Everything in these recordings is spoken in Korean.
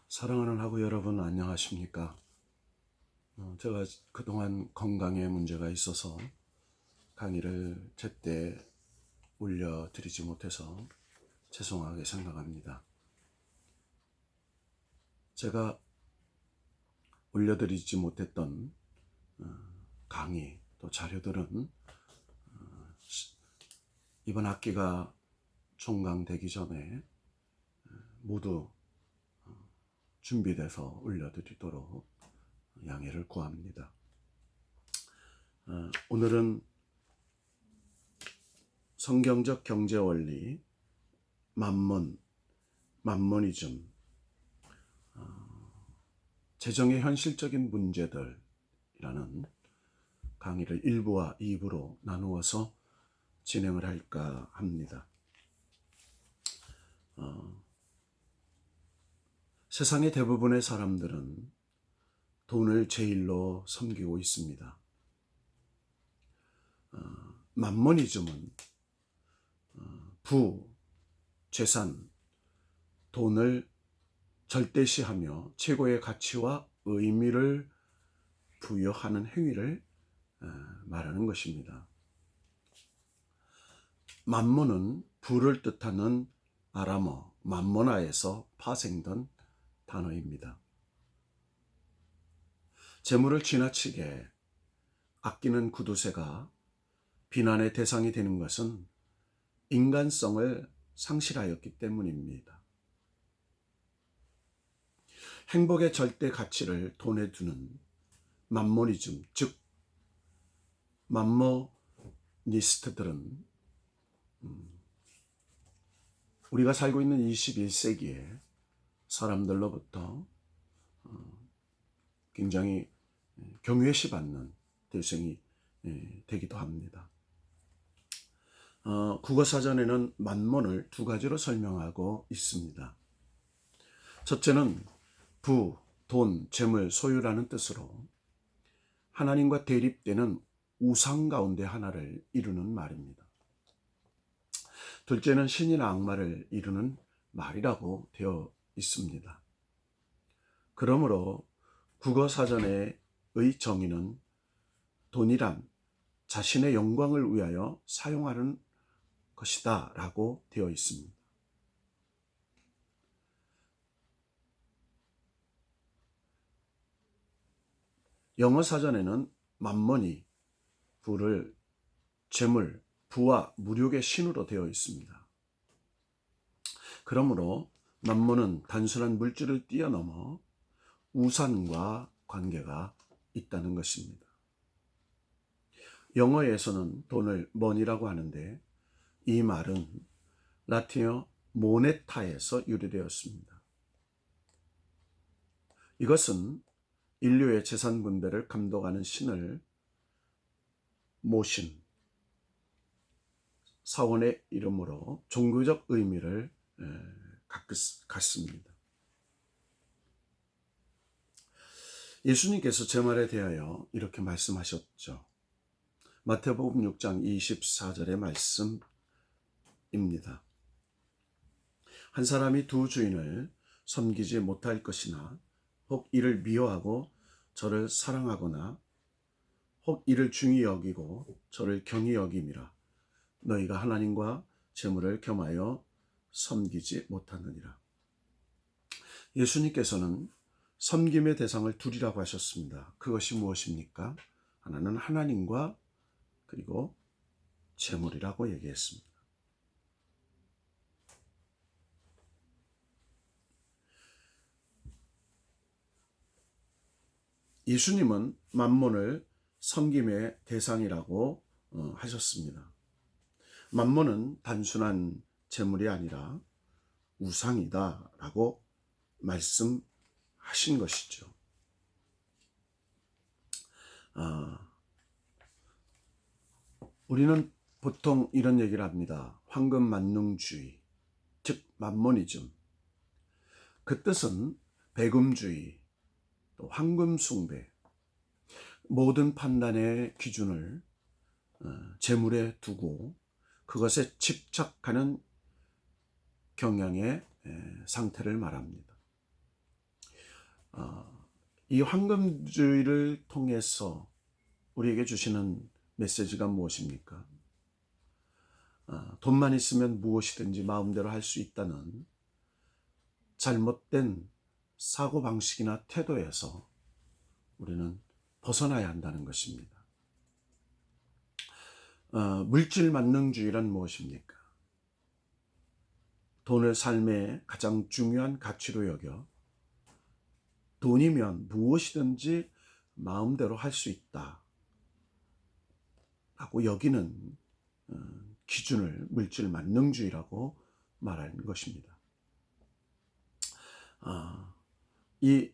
사랑하는 하구 여러분, 안녕하십니까? 제가 그동안 건강에 문제가 있어서 강의를 제때 올려드리지 못해서 죄송하게 생각합니다. 제가 올려드리지 못했던 강의 또 자료들은 이번 학기가 종강되기 전에 모두 준비돼서 올려드리도록 양해를 구합니다. 오늘은 성경적 경제원리, 만모니즘, 재정의 현실적인 문제들이라는 강의를 1부와 2부로 나누어서 진행을 할까 합니다. 세상의 대부분의 사람들은 돈을 제일로 섬기고 있습니다. 만모니즘은 재산, 돈을 절대시하며 최고의 가치와 의미를 부여하는 행위를 말하는 것입니다. 만모는 부를 뜻하는 아람어 만모나에서 파생된 단어입니다. 재물을 지나치게 아끼는 구두쇠가 비난의 대상이 되는 것은 인간성을 상실하였기 때문입니다. 행복의 절대 가치를 돈에 두는 만모니즘, 즉 만모니스트들은 우리가 살고 있는 21세기에 사람들로부터 굉장히 경외시 받는 대상이 되기도 합니다. 국어사전에는 만몬을 두 가지로 설명하고 있습니다. 첫째는 부, 돈, 재물, 소유라는 뜻으로 하나님과 대립되는 우상 가운데 하나를 이루는 말입니다. 둘째는 신이나 악마를 이루는 말이라고 되어 있습니다. 그러므로 국어사전의 정의는 돈이란 자신의 영광을 위하여 사용하는 것이다 라고 되어 있습니다. 영어 사전에는 만머니, 부를 재물, 부와 무력의 신으로 되어 있습니다. 그러므로 만몬은 단순한 물질을 뛰어넘어 우상과 관계가 있다는 것입니다. 영어에서는 돈을 money라고 하는데 이 말은 라틴어 모네타에서 유래되었습니다. 이것은 인류의 재산 분배를 감독하는 신을 모신 사원의 이름으로 종교적 의미를 갖습니다. 예수님께서 제 말에 대하여 이렇게 말씀하셨죠. 마태복음 6장 24절의 말씀입니다. 한 사람이 두 주인을 섬기지 못할 것이나 혹 이를 미워하고 저를 사랑하거나 혹 이를 중히 여기고 저를 경히 여김이라. 너희가 하나님과 재물을 겸하여 섬기지 못하느니라. 예수님께서는 섬김의 대상을 둘이라고 하셨습니다. 그것이 무엇입니까? 하나는 하나님과 그리고 재물이라고 얘기했습니다. 예수님은 만몬을 섬김의 대상이라고 하셨습니다. 만몬은 단순한 재물이 아니라 우상이다 라고 말씀하신 것이죠. 우리는 보통 이런 얘기를 합니다. 황금만능주의, 즉 만모니즘. 그 뜻은 배금주의, 또 황금숭배, 모든 판단의 기준을 재물에 두고 그것에 집착하는 경향의 상태를 말합니다. 이 황금주의를 통해서 우리에게 주시는 메시지가 무엇입니까? 돈만 있으면 무엇이든지 마음대로 할 수 있다는 잘못된 사고방식이나 태도에서 우리는 벗어나야 한다는 것입니다. 물질 만능주의란 무엇입니까? 돈을 삶의 가장 중요한 가치로 여겨 돈이면 무엇이든지 마음대로 할 수 있다 라고 여기는 기준을 물질 만능주의라고 말하는 것입니다. 이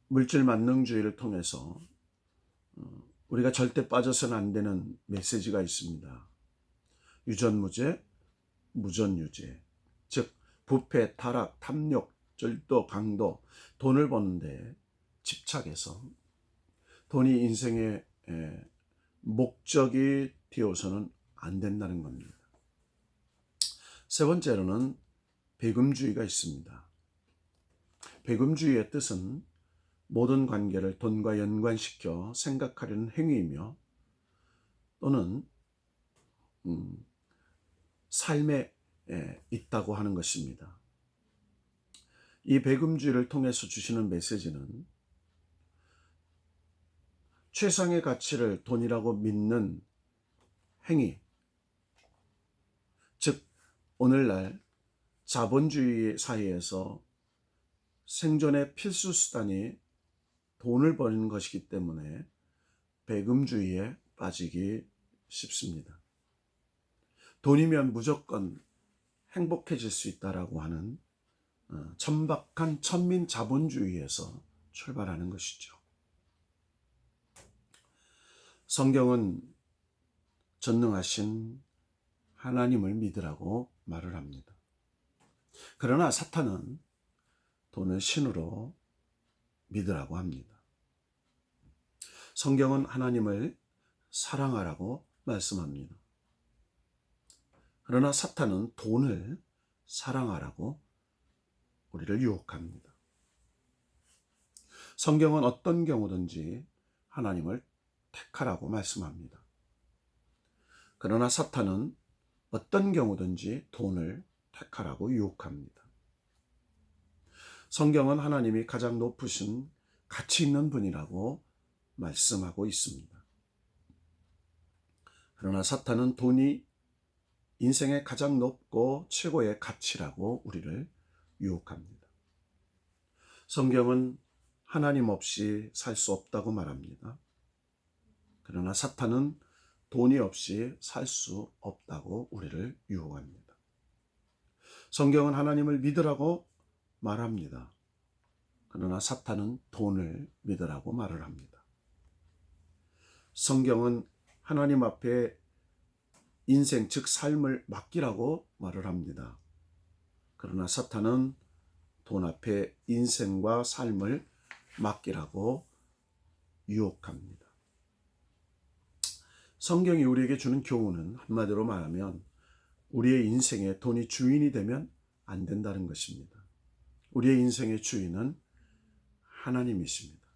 물질 만능주의를 통해서 우리가 절대 빠져서는 안 되는 메시지가 있습니다. 유전무죄, 무전유죄, 즉 부패, 타락, 탐욕, 절도, 강도, 돈을 버는데 집착해서 돈이 인생의 목적이 되어서는 안 된다는 겁니다. 세 번째로는 배금주의가 있습니다. 배금주의의 뜻은 모든 관계를 돈과 연관시켜 생각하려는 행위이며 또는 삶에 있다고 하는 것입니다. 이 배금주의를 통해서 주시는 메시지는 최상의 가치를 돈이라고 믿는 행위, 즉 오늘날 자본주의 사회에서 생존의 필수 수단이 돈을 버는 것이기 때문에 배금주의에 빠지기 쉽습니다. 돈이면 무조건 행복해질 수 있다라고 하는 천박한 천민 자본주의에서 출발하는 것이죠. 성경은 전능하신 하나님을 믿으라고 말을 합니다. 그러나 사탄은 돈을 신으로 믿으라고 합니다. 성경은 하나님을 사랑하라고 말씀합니다. 그러나 사탄은 돈을 사랑하라고 우리를 유혹합니다. 성경은 어떤 경우든지 하나님을 택하라고 말씀합니다. 그러나 사탄은 어떤 경우든지 돈을 택하라고 유혹합니다. 성경은 하나님이 가장 높으신 가치 있는 분이라고 말씀하고 있습니다. 그러나 사탄은 돈이 인생의 가장 높고 최고의 가치라고 우리를 유혹합니다. 성경은 하나님 없이 살 수 없다고 말합니다. 그러나 사탄은 돈이 없이 살 수 없다고 우리를 유혹합니다. 성경은 하나님을 믿으라고 말합니다. 그러나 사탄은 돈을 믿으라고 말을 합니다. 성경은 하나님 앞에 인생 즉 삶을 맡기라고 말을 합니다. 그러나 사탄은 돈 앞에 인생과 삶을 맡기라고 유혹합니다. 성경이 우리에게 주는 교훈은 한마디로 말하면 우리의 인생에 돈이 주인이 되면 안 된다는 것입니다. 우리의 인생의 주인은 하나님이십니다.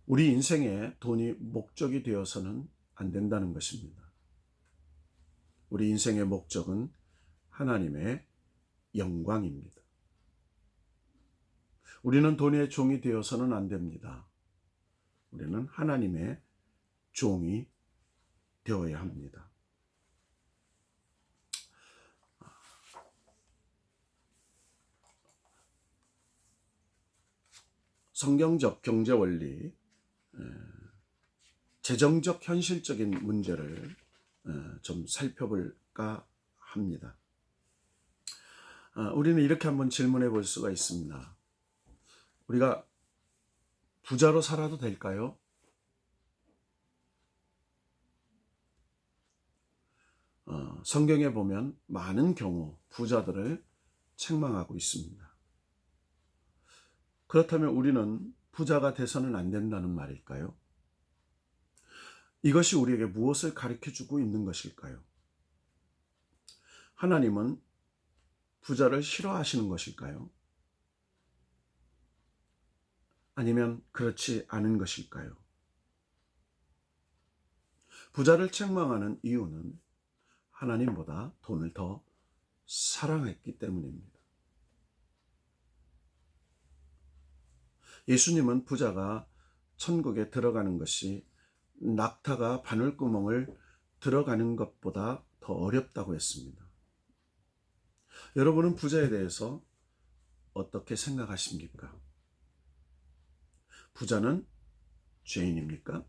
우리 인생에 돈이 목적이 되어서는 안 된다는 것입니다. 우리 인생의 목적은 하나님의 영광입니다. 우리는 돈의 종이 되어서는 안 됩니다. 우리는 하나님의 종이 되어야 합니다. 성경적 경제 원리, 재정적 현실적인 문제를 좀 살펴볼까 합니다. 우리는 이렇게 한번 질문해 볼 수가 있습니다. 우리가 부자로 살아도 될까요? 성경에 보면 많은 경우 부자들을 책망하고 있습니다. 그렇다면 우리는 부자가 돼서는 안 된다는 말일까요? 이것이 우리에게 무엇을 가르쳐주고 있는 것일까요? 하나님은 부자를 싫어하시는 것일까요? 아니면 그렇지 않은 것일까요? 부자를 책망하는 이유는 하나님보다 돈을 더 사랑했기 때문입니다. 예수님은 부자가 천국에 들어가는 것이 낙타가 바늘구멍을 들어가는 것보다 더 어렵다고 했습니다. 여러분은 부자에 대해서 어떻게 생각하십니까? 부자는 죄인입니까?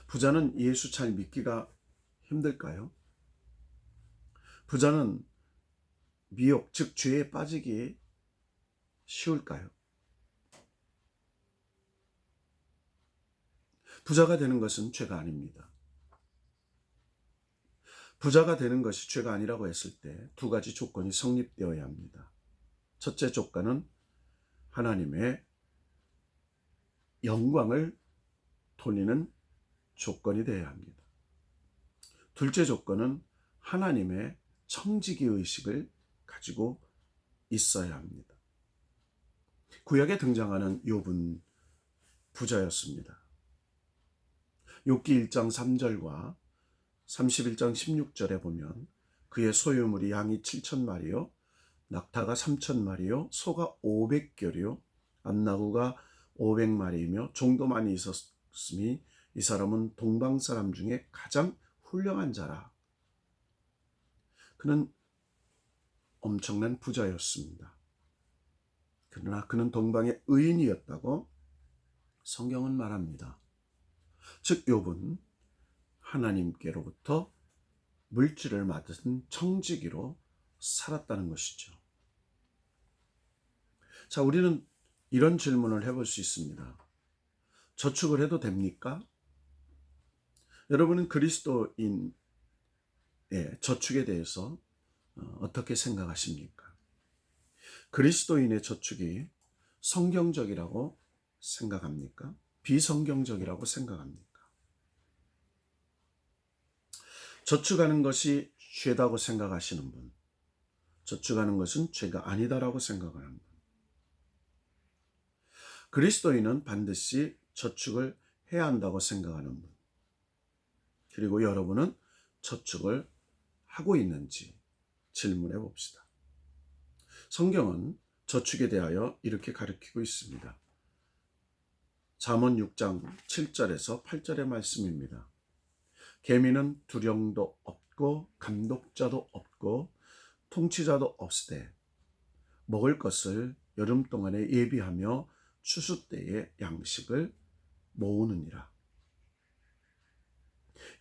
부자는 예수 잘 믿기가 힘들까요? 부자는 미혹, 즉 죄에 빠지기 쉬울까요? 부자가 되는 것은 죄가 아닙니다. 부자가 되는 것이 죄가 아니라고 했을 때 두 가지 조건이 성립되어야 합니다. 첫째 조건은 하나님의 영광을 돌리는 조건이 되어야 합니다. 둘째 조건은 하나님의 청지기 의식을 가지고 있어야 합니다. 구약에 등장하는 욥은 부자였습니다. 욥기 1장 3절과 31장 16절에 보면 그의 소유물이 양이 7,000마리요 낙타가 3,000마리요 소가 500결이요 암나무가 500마리이며 종도 많이 있었으니 이 사람은 동방 사람 중에 가장 훌륭한 자라. 그는 엄청난 부자였습니다. 그러나 그는 동방의 의인이었다고 성경은 말합니다. 즉 욥은 하나님께로부터 물질을 받은 청지기로 살았다는 것이죠. 자, 우리는 이런 질문을 해볼 수 있습니다. 저축을 해도 됩니까? 여러분은 그리스도인의 저축에 대해서 어떻게 생각하십니까? 그리스도인의 저축이 성경적이라고 생각합니까? 비성경적이라고 생각합니까? 저축하는 것이 죄다고 생각하시는 분, 저축하는 것은 죄가 아니다라고 생각하는 분. 그리스도인은 반드시 저축을 해야 한다고 생각하는 분. 그리고 여러분은 저축을 하고 있는지 질문해 봅시다. 성경은 저축에 대하여 이렇게 가르치고 있습니다. 잠언 6장 7절에서 8절의 말씀입니다. 계미는 두령도 없고 감독자도 없고 통치자도 없으되 먹을 것을 여름 동안에 예비하며 추수 때에 양식을 모으느니라.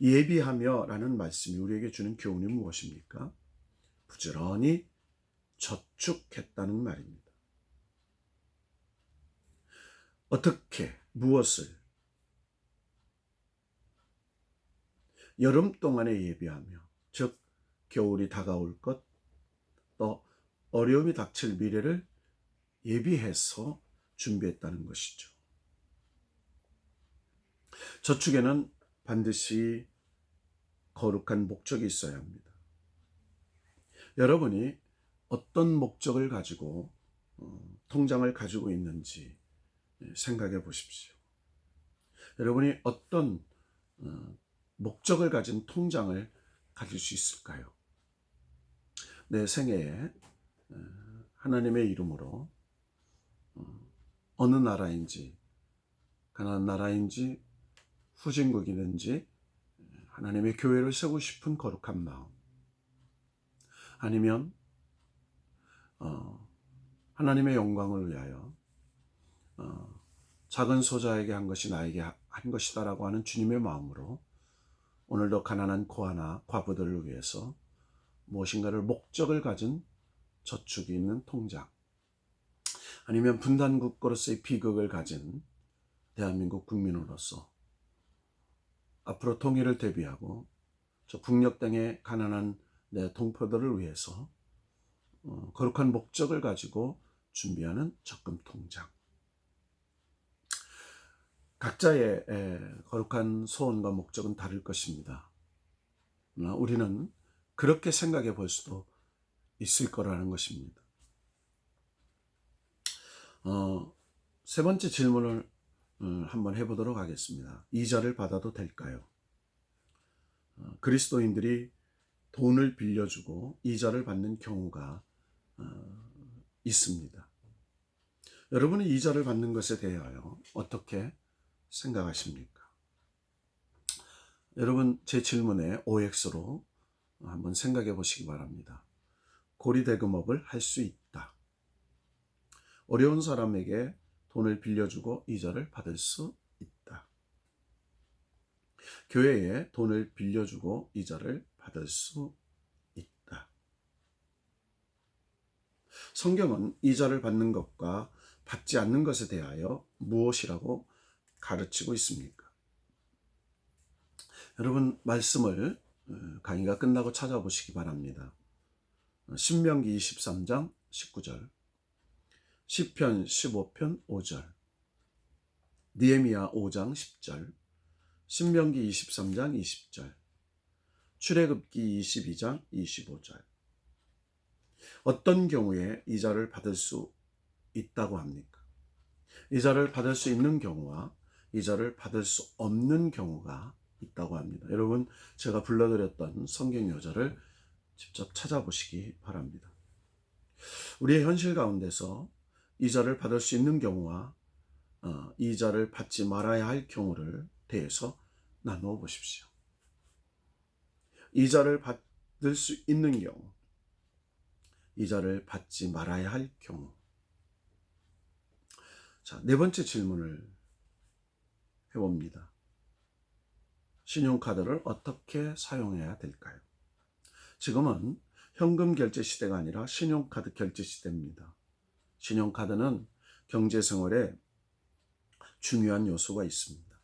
예비하며 라는 말씀이 우리에게 주는 교훈이 무엇입니까? 부지런히 저축했다는 말입니다. 어떻게, 무엇을? 여름 동안에 예비하며, 즉 겨울이 다가올 것, 또 어려움이 닥칠 미래를 예비해서 준비했다는 것이죠. 저축에는 반드시 거룩한 목적이 있어야 합니다. 여러분이 어떤 목적을 가지고 통장을 가지고 있는지 생각해 보십시오. 여러분이 어떤 목적을 가진 통장을 가질 수 있을까요? 내 생애에 하나님의 이름으로 어느 나라인지, 가나안 나라인지 후진국이든지 하나님의 교회를 세우고 싶은 거룩한 마음, 아니면 하나님의 영광을 위하여 작은 소자에게 한 것이 나에게 한 것이다라고 하는 주님의 마음으로 오늘도 가난한 고아나 과부들을 위해서 무엇인가를 목적을 가진 저축이 있는 통장, 아니면 분단국가로서의 비극을 가진 대한민국 국민으로서 앞으로 통일을 대비하고 저 북녘 땅의 가난한 내 동포들을 위해서 거룩한 목적을 가지고 준비하는 적금 통장. 각자의 거룩한 소원과 목적은 다를 것입니다. 그러나 우리는 그렇게 생각해 볼 수도 있을 거라는 것입니다. 세 번째 질문을 한번 해보도록 하겠습니다. 이자를 받아도 될까요? 그리스도인들이 돈을 빌려주고 이자를 받는 경우가 있습니다. 여러분은 이자를 받는 것에 대하여 어떻게 생각하십니까? 여러분, 제 질문에 OX로 한번 생각해 보시기 바랍니다. 고리대금업을 할 수 있다. 어려운 사람에게 돈을 빌려주고 이자를 받을 수 있다. 교회에 돈을 빌려주고 이자를 받을 수 있다. 성경은 이자를 받는 것과 받지 않는 것에 대하여 무엇이라고 가르치고 있습니까? 여러분, 말씀을 강의가 끝나고 찾아보시기 바랍니다. 신명기 23장 19절, 시편 15편 5절, 느헤미야 5장 10절, 신명기 23장 20절, 출애굽기 22장 25절. 어떤 경우에 이자를 받을 수 있다고 합니까? 이자를 받을 수 있는 경우와 이자를 받을 수 없는 경우가 있다고 합니다. 여러분, 제가 불러드렸던 성경 요절을 직접 찾아보시기 바랍니다. 우리의 현실 가운데서 이자를 받을 수 있는 경우와 이자를 받지 말아야 할 경우를 대해서 나누어 보십시오. 이자를 받을 수 있는 경우, 이자를 받지 말아야 할 경우. 자, 네 번째 질문을 해봅니다. 신용카드를 어떻게 사용해야 될까요? 지금은 현금 결제 시대가 아니라 신용카드 결제 시대입니다. 신용카드는 경제생활에 중요한 요소가 있습니다.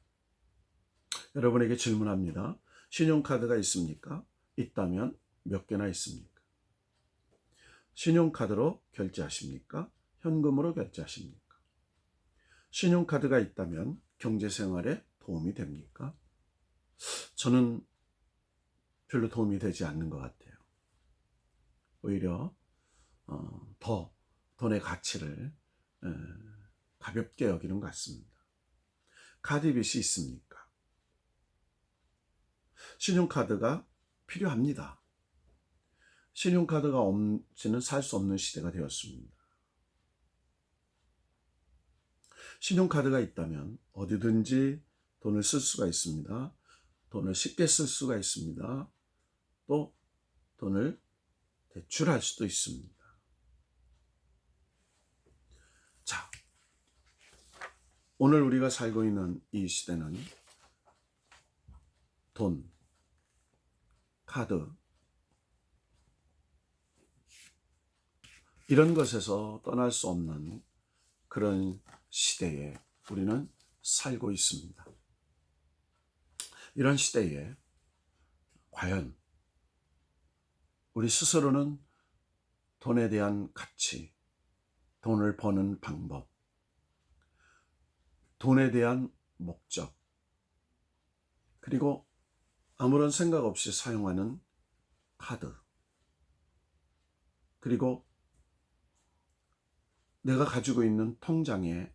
여러분에게 질문합니다. 신용카드가 있습니까? 있다면 몇 개나 있습니까? 신용카드로 결제하십니까? 현금으로 결제하십니까? 신용카드가 있다면 경제생활에 도움이 됩니까? 저는 별로 도움이 되지 않는 것 같아요. 오히려 더 돈의 가치를 가볍게 여기는 것 같습니다. 카드빚이 있습니까? 신용카드가 필요합니다. 신용카드가 없이는 살 수 없는 시대가 되었습니다. 신용카드가 있다면 어디든지 돈을 쓸 수가 있습니다. 돈을 쉽게 쓸 수가 있습니다. 또 돈을 대출할 수도 있습니다. 자, 오늘 우리가 살고 있는 이 시대는 돈, 카드, 이런 것에서 떠날 수 없는 그런 시대에 우리는 살고 있습니다. 이런 시대에 과연 우리 스스로는 돈에 대한 가치, 돈을 버는 방법, 돈에 대한 목적, 그리고 아무런 생각 없이 사용하는 카드, 그리고 내가 가지고 있는 통장의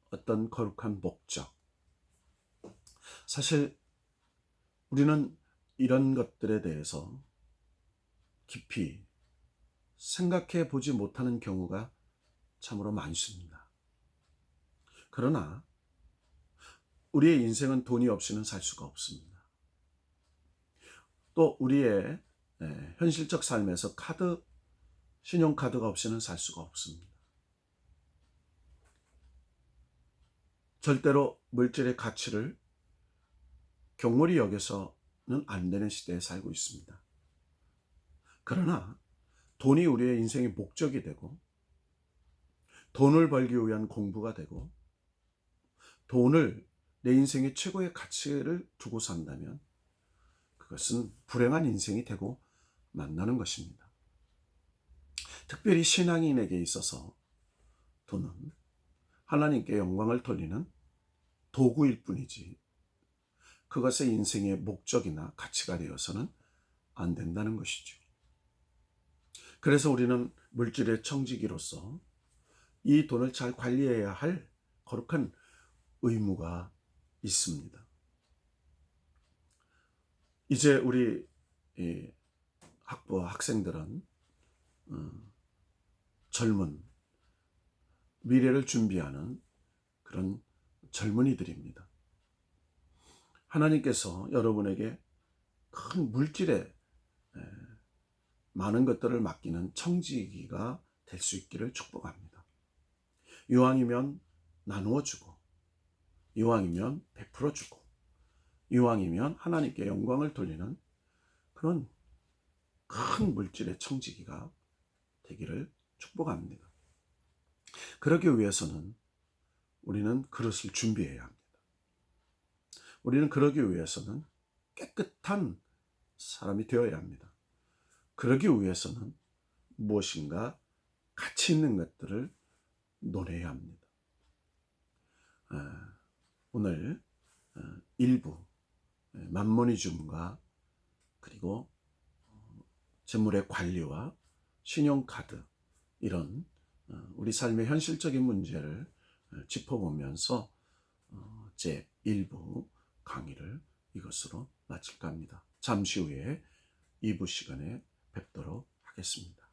어떤 거룩한 목적. 사실 우리는 이런 것들에 대해서 깊이 생각해 보지 못하는 경우가 참으로 많습니다. 그러나 우리의 인생은 돈이 없이는 살 수가 없습니다. 또 우리의 현실적 삶에서 신용카드가 없이는 살 수가 없습니다. 절대로 물질의 가치를 경물이 여겨서는 안 되는 시대에 살고 있습니다. 그러나 돈이 우리의 인생의 목적이 되고, 돈을 벌기 위한 공부가 되고, 돈을 내 인생의 최고의 가치를 두고 산다면 그것은 불행한 인생이 되고 만나는 것입니다. 특별히 신앙인에게 있어서 돈은 하나님께 영광을 돌리는 도구일 뿐이지 그것의 인생의 목적이나 가치가 되어서는 안 된다는 것이죠. 그래서 우리는 물질의 청지기로서 이 돈을 잘 관리해야 할 거룩한 의무가 있습니다. 이제 우리 이 학부와 학생들은 젊은 미래를 준비하는 그런 젊은이들입니다. 하나님께서 여러분에게 큰 물질에 많은 것들을 맡기는 청지기가 될 수 있기를 축복합니다. 이왕이면 나누어 주고, 이왕이면 베풀어 주고, 이왕이면 하나님께 영광을 돌리는 그런 큰 물질의 청지기가 되기를 축복합니다. 그러기 위해서는 우리는 그릇을 준비해야 합니다. 우리는 그러기 위해서는 깨끗한 사람이 되어야 합니다. 그러기 위해서는 무엇인가 가치 있는 것들을 논해야 합니다. 오늘 일부 만모니즘과 그리고 재물의 관리와 신용카드 이런 우리 삶의 현실적인 문제를 짚어보면서 제 1부 강의를 이것으로 마칠까 합니다. 잠시 후에 2부 시간에 뵙도록 하겠습니다.